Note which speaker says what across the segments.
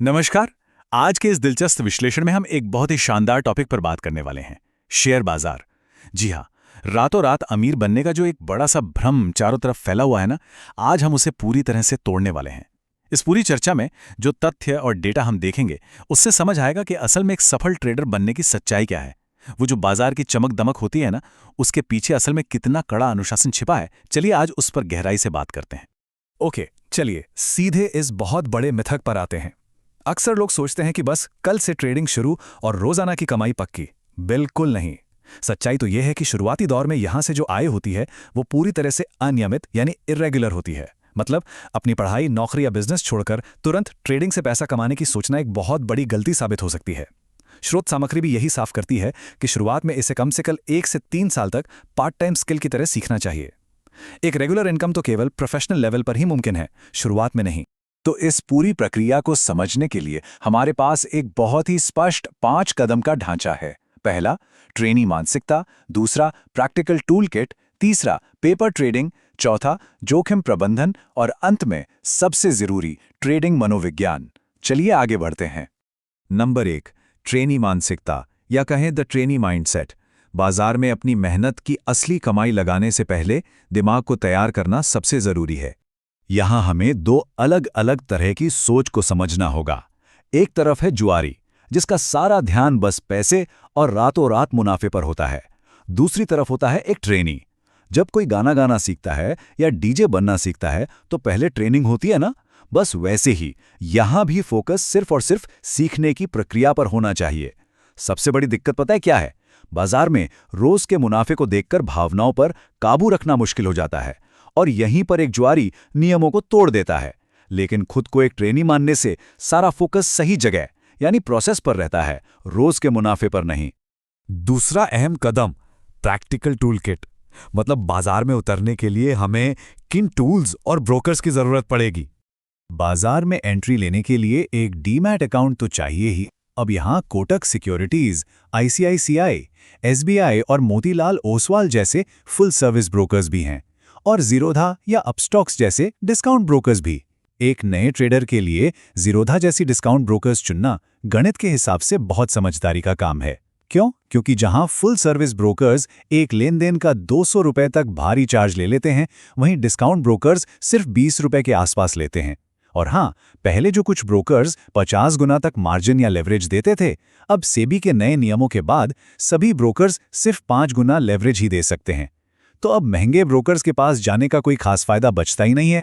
Speaker 1: नमस्कार। आज के इस दिलचस्प विश्लेषण में हम एक बहुत ही शानदार टॉपिक पर बात करने वाले हैं, शेयर बाजार। जी हाँ, रातों रात अमीर बनने का जो एक बड़ा सा भ्रम चारों तरफ फैला हुआ है ना, आज हम उसे पूरी तरह से तोड़ने वाले हैं। इस पूरी चर्चा में जो तथ्य और डेटा हम देखेंगे, उससे समझ आएगा कि असल में एक सफल ट्रेडर बनने की सच्चाई क्या है। वो जो बाजार की चमक दमक होती है ना, उसके पीछे असल में कितना कड़ा अनुशासन छिपा है। चलिए आज उस पर गहराई से बात करते हैं।
Speaker 2: ओके, चलिए सीधे इस बहुत बड़े मिथक पर आते हैं। अक्सर लोग सोचते हैं कि बस कल से ट्रेडिंग शुरू और रोजाना की कमाई पक्की। बिल्कुल नहीं। सच्चाई तो यह है कि शुरुआती दौर में यहां से जो आय होती है वो पूरी तरह से अनियमित यानी इर्रेगुलर होती है। मतलब अपनी पढ़ाई, नौकरी या बिजनेस छोड़कर तुरंत ट्रेडिंग से पैसा कमाने की सोचना एक बहुत बड़ी गलती साबित हो सकती है। स्रोत सामग्री भी यही साफ करती है कि शुरुआत में इसे कम से कम 1 से 3 साल तक पार्ट टाइम स्किल की तरह सीखना चाहिए। एक रेगुलर इनकम तो केवल प्रोफेशनल लेवल पर ही मुमकिन है, शुरुआत में नहीं।
Speaker 1: तो इस पूरी प्रक्रिया को समझने के लिए हमारे पास एक बहुत ही स्पष्ट 5 कदम का ढांचा है। पहला, ट्रेनी मानसिकता। दूसरा, प्रैक्टिकल टूल किट। तीसरा, पेपर ट्रेडिंग। चौथा, जोखिम प्रबंधन। और अंत में सबसे जरूरी, ट्रेडिंग मनोविज्ञान। चलिए आगे बढ़ते हैं।
Speaker 3: नंबर 1, ट्रेनी मानसिकता या कहें द ट्रेनी माइंडसेट। बाजार में अपनी मेहनत की असली कमाई लगाने से पहले दिमाग को तैयार करना सबसे जरूरी है। यहाँ हमें 2 अलग अलग तरह की सोच को समझना होगा। एक तरफ है जुआरी, जिसका सारा ध्यान बस पैसे और रातों रात मुनाफे पर होता है। दूसरी तरफ होता है एक ट्रेनी। जब कोई गाना गाना सीखता है या डीजे बनना सीखता है तो पहले ट्रेनिंग होती है ना, बस वैसे ही यहाँ भी फोकस सिर्फ और सिर्फ सीखने की प्रक्रिया पर होना चाहिए। सबसे बड़ी दिक्कत पता है क्या है? बाजार में रोज के मुनाफे को देखकर भावनाओं पर काबू रखना मुश्किल हो जाता है और यहीं पर एक जुआरी नियमों को तोड़ देता है। लेकिन खुद को एक ट्रेनी मानने से सारा फोकस सही जगह यानी प्रोसेस पर रहता है, रोज के मुनाफे पर नहीं।
Speaker 2: दूसरा अहम कदम, प्रैक्टिकल टूल किट। मतलब बाजार में उतरने के लिए हमें किन टूल्स और ब्रोकर्स की जरूरत पड़ेगी।
Speaker 3: बाजार में एंट्री लेने के लिए एक डीमैट अकाउंट तो चाहिए ही। अब यहाँ कोटक सिक्योरिटीज, आईसीआईसीआई, एसबीआई और मोतीलाल ओसवाल जैसे फुल सर्विस ब्रोकर्स भी हैं और जीरोधा या अपस्टॉक्स जैसे डिस्काउंट ब्रोकर्स भी। एक नए ट्रेडर के लिए जीरोधा जैसी डिस्काउंट ब्रोकर्स चुनना गणित के हिसाब से बहुत समझदारी का काम है। क्यों? क्योंकि जहां फुल सर्विस ब्रोकर्स एक लेन देन का 200 रुपए तक भारी चार्ज ले लेते हैं, वहीं डिस्काउंट ब्रोकर्स सिर्फ 20 रुपए के आसपास लेते हैं। और हाँ, पहले जो कुछ ब्रोकर्स 50 गुना तक मार्जिन या लेवरेज देते थे, अब सेबी के नए नियमों के बाद सभी ब्रोकर्स सिर्फ 5 गुना लेवरेज ही दे सकते हैं। तो अब महंगे ब्रोकर्स के पास जाने का कोई खास फायदा बचता ही नहीं है।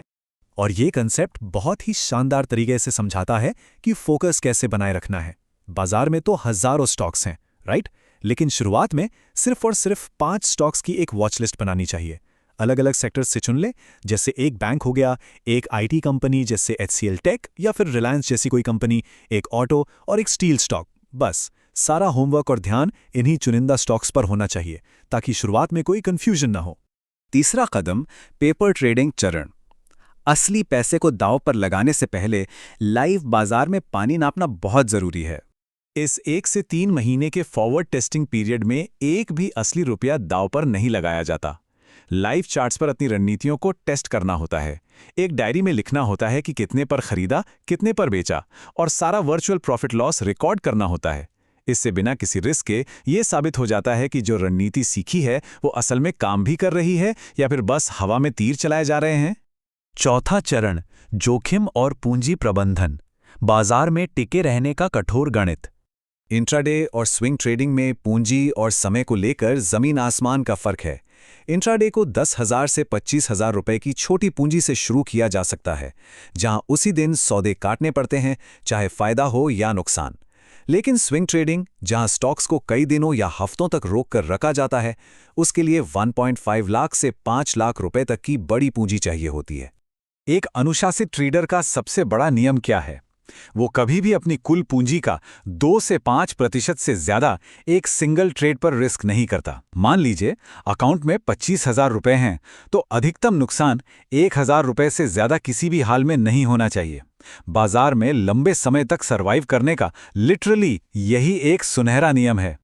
Speaker 2: और ये कंसेप्ट बहुत ही शानदार तरीके से समझाता है कि फोकस कैसे बनाए रखना है। बाजार में तो हजारों स्टॉक्स हैं, राइट? लेकिन शुरुआत में सिर्फ और सिर्फ 5 स्टॉक्स की एक वॉच लिस्ट बनानी चाहिए। अलग अलग सेक्टर्स से चुन ले, जैसे एक बैंक हो गया, एक आईटी कंपनी जैसे एचसीएल टेक या फिर रिलायंस जैसी कोई कंपनी, एक ऑटो और एक स्टील स्टॉक। बस सारा होमवर्क और ध्यान इन्हीं चुनिंदा स्टॉक्स पर होना चाहिए ताकि शुरुआत में कोई कंफ्यूजन ना हो।
Speaker 1: तीसरा कदम, पेपर ट्रेडिंग चरण। असली पैसे को दांव पर लगाने से पहले लाइव बाजार में पानी नापना बहुत जरूरी है। इस 1 से 3 महीने के फॉरवर्ड टेस्टिंग पीरियड में एक भी असली रुपया दांव पर नहीं लगाया जाता। लाइव चार्ट्स पर अपनी रणनीतियों को टेस्ट करना होता है। एक डायरी में लिखना होता है कि कितने पर खरीदा, कितने पर बेचा और सारा वर्चुअल प्रॉफिट लॉस रिकॉर्ड करना होता है। इससे बिना किसी रिस्क के ये साबित हो जाता है कि जो रणनीति सीखी है वो असल में काम भी कर रही है या फिर बस हवा में तीर चलाए जा रहे हैं।
Speaker 3: चौथा चरण, जोखिम और पूंजी प्रबंधन। बाजार में टिके रहने का कठोर गणित।
Speaker 1: इंट्राडे और स्विंग ट्रेडिंग में पूंजी और समय को लेकर जमीन आसमान का फर्क है। इंट्राडे को 10,000 से 25,000 रुपए की छोटी पूंजी से शुरू किया जा सकता है, जहां उसी दिन सौदे काटने पड़ते हैं, चाहे फायदा हो या नुकसान। लेकिन स्विंग ट्रेडिंग, जहां स्टॉक्स को कई दिनों या हफ्तों तक रोक कर रखा जाता है, उसके लिए 1.5 लाख से 5 लाख रुपए तक की बड़ी पूंजी चाहिए होती है। एक अनुशासित ट्रेडर का सबसे बड़ा नियम क्या है? वो कभी भी अपनी कुल पूंजी का 2 से 5% से ज्यादा एक सिंगल ट्रेड पर रिस्क नहीं करता। मान लीजिए अकाउंट में 25,000 रुपए हैं, तो अधिकतम नुकसान 1,000 रुपए से ज्यादा किसी भी हाल में नहीं होना चाहिए। बाजार में लंबे समय तक सरवाइव करने का लिटरली यही एक सुनहरा नियम है।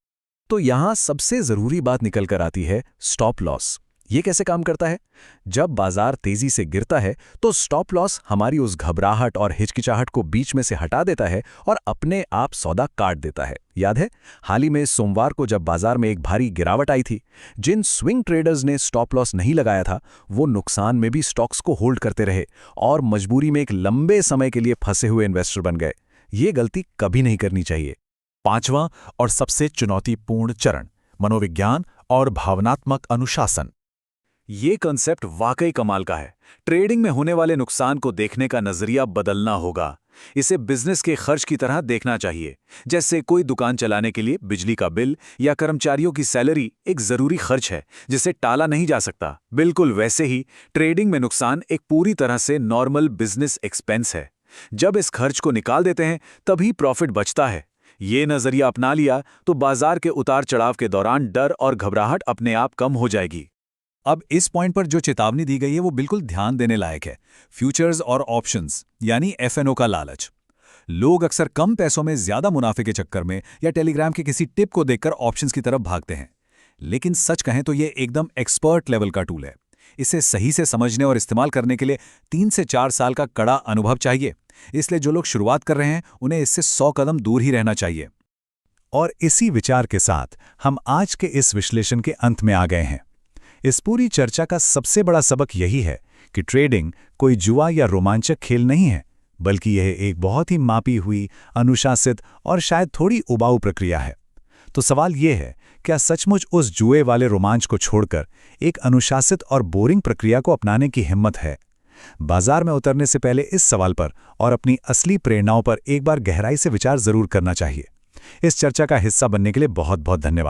Speaker 2: तो यहाँ सबसे जरूरी बात निकल कर आती है, स्टॉप लॉस ये कैसे काम करता है? जब बाजार तेजी से गिरता है तो स्टॉप लॉस हमारी उस घबराहट और हिचकिचाहट को बीच में से हटा देता है और अपने आप सौदा काट देता है। याद है, हाल ही में सोमवार को जब बाजार में एक भारी गिरावट आई थी, जिन स्विंग ट्रेडर्स ने स्टॉप लॉस नहीं लगाया था वो नुकसान में भी स्टॉक्स को होल्ड करते रहे और मजबूरी में एक लंबे समय के लिए फंसे हुए इन्वेस्टर बन गए। ये गलती कभी नहीं करनी चाहिए।
Speaker 3: 5वां और सबसे चुनौतीपूर्ण चरण, मनोविज्ञान और भावनात्मक अनुशासन।
Speaker 1: ये कॉन्सेप्ट वाकई कमाल का है। ट्रेडिंग में होने वाले नुकसान को देखने का नजरिया बदलना होगा। इसे बिजनेस के खर्च की तरह देखना चाहिए। जैसे कोई दुकान चलाने के लिए बिजली का बिल या कर्मचारियों की सैलरी एक जरूरी खर्च है जिसे टाला नहीं जा सकता, बिल्कुल वैसे ही ट्रेडिंग में नुकसान एक पूरी तरह से नॉर्मल बिजनेस एक्सपेंस है। जब इस खर्च को निकाल देते हैं तभी प्रॉफिट बचता है। ये नजरिया अपना लिया तो बाजार के उतार चढ़ाव के दौरान डर और घबराहट अपने आप कम हो जाएगी।
Speaker 2: अब इस पॉइंट पर जो चेतावनी दी गई है वो बिल्कुल ध्यान देने लायक है। फ्यूचर्स और ऑप्शंस यानी एफएनओ का लालच। लोग अक्सर कम पैसों में ज्यादा मुनाफे के चक्कर में या टेलीग्राम के किसी टिप को देखकर ऑप्शंस की तरफ भागते हैं। लेकिन सच कहें तो ये एकदम एक्सपर्ट लेवल का टूल है। इसे सही से समझने और इस्तेमाल करने के लिए 3 से 4 साल का कड़ा अनुभव चाहिए। इसलिए जो लोग शुरुआत कर रहे हैं उन्हें इससे 100 कदम दूर ही रहना चाहिए।
Speaker 3: और इसी विचार के साथ हम आज के इस विश्लेषण के अंत में आ गए हैं। इस पूरी चर्चा का सबसे बड़ा सबक यही है कि ट्रेडिंग कोई जुआ या रोमांचक खेल नहीं है, बल्कि यह एक बहुत ही मापी हुई, अनुशासित और शायद थोड़ी उबाऊ प्रक्रिया है। तो सवाल यह है, क्या सचमुच उस जुए वाले रोमांच को छोड़कर एक अनुशासित और बोरिंग प्रक्रिया को अपनाने की हिम्मत है? बाजार में उतरने से पहले इस सवाल पर और अपनी असली प्रेरणाओं पर एक बार गहराई से विचार जरूर करना चाहिए। इस चर्चा का हिस्सा बनने के लिए बहुत बहुत धन्यवाद।